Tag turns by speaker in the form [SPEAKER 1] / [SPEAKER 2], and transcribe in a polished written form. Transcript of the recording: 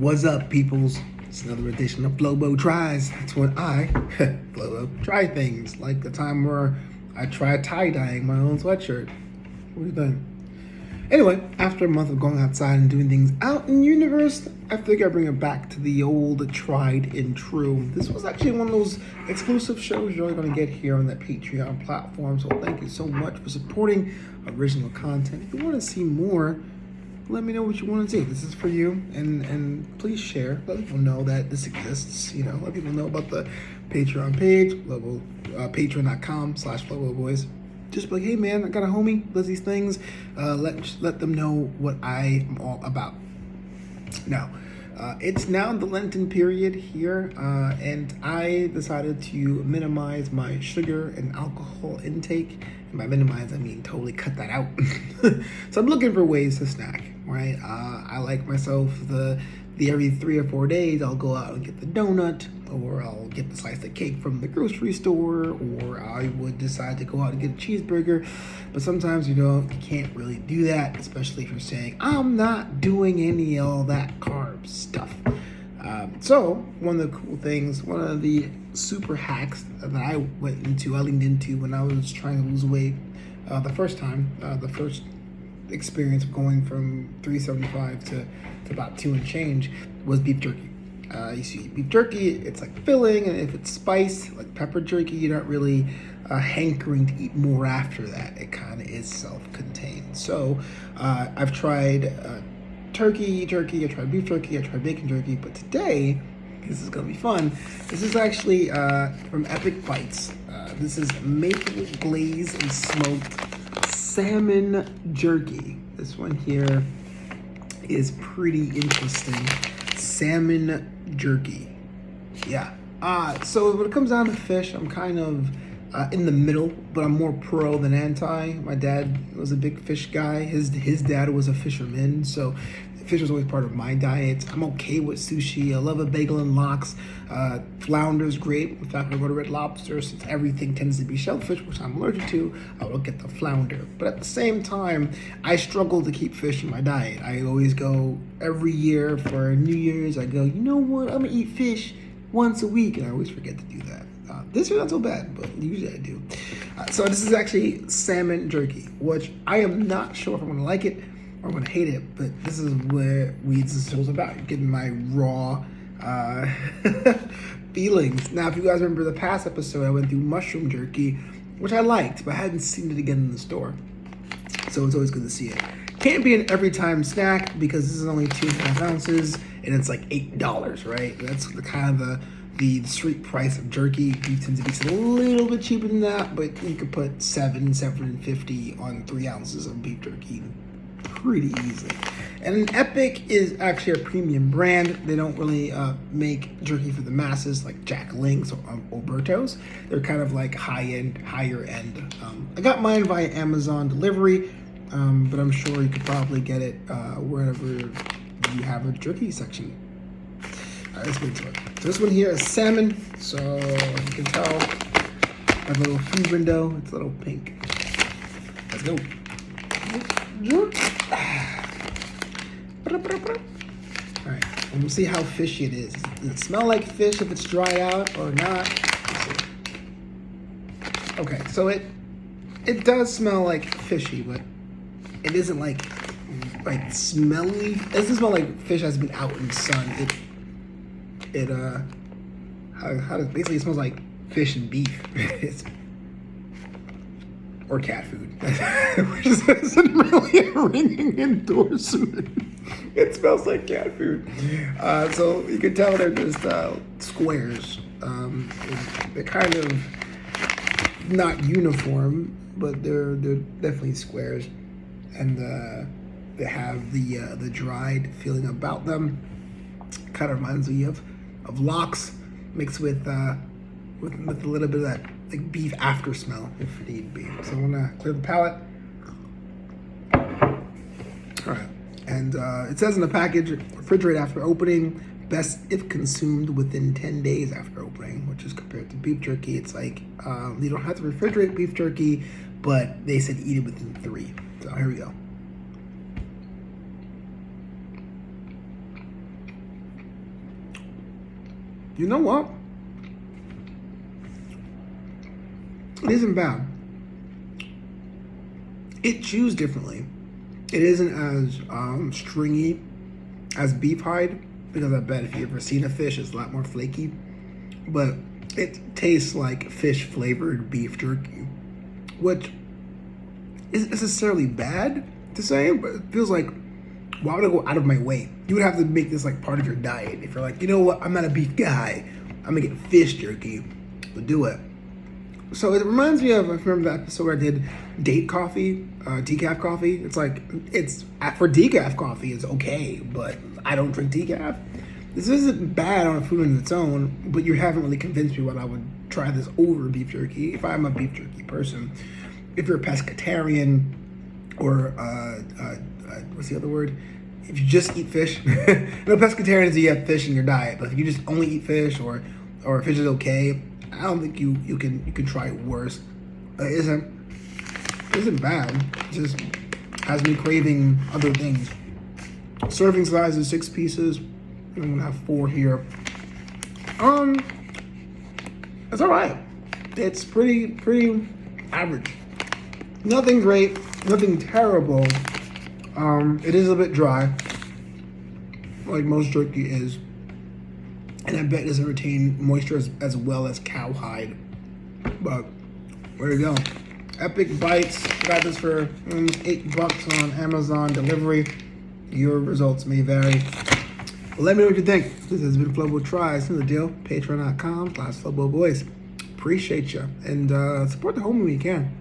[SPEAKER 1] What's up, peoples? It's another edition of Flobo Tries. That's when I, Flobo, try things. Like the time where I tried tie-dyeing my own sweatshirt. What do you think? Anyway, after a month of going outside and doing things out in the universe, I figured I'd bring it back to the old tried and true. This was actually one of those exclusive shows you're only going to get here on that Patreon platform. So thank you so much for supporting original content. If you want to see more, let me know what you want to see. This is for you, and please share. Let people know that this exists. You know, let people know about the Patreon page, patreon.com/FloboBoys. Just be like, hey man, I got a homie, does these things. Let them know what I am all about. Now, it's now the Lenten period here, and I decided to minimize my sugar and alcohol intake. And by minimize, I mean totally cut that out. So I'm looking for ways to snack, right? I like myself the every 3 or 4 days, I'll go out and get the donut, or I'll get the slice of cake from the grocery store, or I would decide to go out and get a cheeseburger. But sometimes, you can't really do that, especially if you're saying, I'm not doing any of all that carb stuff. So one of the cool things, one of the super hacks that I leaned into when I was trying to lose weight the first experience of going from 375 to about 2 and change was beef jerky. You see beef jerky, it's like filling, and if it's spiced, like pepper jerky, you're not really hankering to eat more after that. It kind of is self-contained. So I've tried turkey jerky, I tried beef jerky, I tried bacon jerky, but today, this is gonna be fun. This is actually from Epic Bites. This is maple glaze and smoked salmon jerky. This one here is pretty interesting. Salmon jerky. Yeah. So when it comes down to fish, I'm kind of in the middle, but I'm more pro than anti. My dad was a big fish guy. His dad was a fisherman, so fish was always part of my diet. I'm okay with sushi. I love a bagel and lox. Flounder's great. In fact, when I go to Red Lobster, since everything tends to be shellfish, which I'm allergic to, I will get the flounder. But at the same time, I struggle to keep fish in my diet. I always go every year for New Year's. I go, you know what? I'm gonna eat fish once a week, and I always forget to do that. This year not so bad, but usually I do. So this is actually salmon jerky, which I am not sure if I'm gonna like it or I'm gonna hate it, but this is where Weeds is show's about, getting my raw feelings. Now, if you guys remember the past episode, I went through mushroom jerky, which I liked, but I hadn't seen it again in the store. So it's always good to see it. Can't be an every time snack because this is only 2.5 ounces and it's like $8, right? That's the kind of the street price of jerky. Beef tends to be a little bit cheaper than that, but you could put $7.50 on 3 ounces of beef jerky pretty easily. And Epic is actually a premium brand. They don't really make jerky for the masses like Jack Link's or Alberto's. They're kind of like higher end. I got mine via Amazon delivery, but I'm sure you could probably get it wherever you have a jerky section. All right, let's get into it. So this one here is salmon. So you can tell my little food window, it's a little pink. Let's go. Alright, and we'll see how fishy it is. Does it smell like fish if it's dried out or not? Okay, so it does smell like fishy, but it isn't like smelly. It doesn't smell like fish has been out in the sun. Basically it smells like fish and beef. Or cat food, which isn't really a ringing endorsement. It smells like cat food. So you can tell they're just squares. They're kind of not uniform, but they're definitely squares, and they have the dried feeling about them. Kind of reminds me of lox mixed with a little bit of that like beef after smell, if need be. So I'm gonna clear the palate. All right, and it says in the package, refrigerate after opening, best if consumed within 10 days after opening, which is compared to beef jerky. It's like you don't have to refrigerate beef jerky, but they said eat it within 3. So here we go. You know what? It isn't bad. It chews differently. It isn't as stringy as beef hide, because I bet if you've ever seen a fish, it's a lot more flaky. But it tastes like fish flavored beef jerky, which isn't necessarily bad to say, but it feels like, why would I go out of my way? You would have to make this like part of your diet. If you're like, you know what, I'm not a beef guy, I'm gonna get fish jerky, to do it. So it reminds me of, I remember the episode where I did date coffee, decaf coffee. It's like, it's, for decaf coffee, it's okay, but I don't drink decaf. This isn't bad on a food on its own, but you haven't really convinced me what I would try this over beef jerky if I'm a beef jerky person. If you're a pescatarian, or what's the other word? If you just eat fish, no, pescatarians, you have fish in your diet, but if you just only eat fish, or fish is okay, I don't think you can try it worse. It isn't bad. It just has me craving other things. Serving size is 6 pieces. I'm gonna have 4 here. It's all right. It's pretty average. Nothing great, nothing terrible. It is a bit dry, like most jerky is, and I bet it doesn't retain moisture as well as cowhide. But there you go. Epic Bites. Got this for $8 on Amazon delivery. Your results may vary. Well, let me know what you think. This has been Flobo Tries. You know the deal. Patreon.com/FloboBoys. Appreciate you. And support the homie when you can.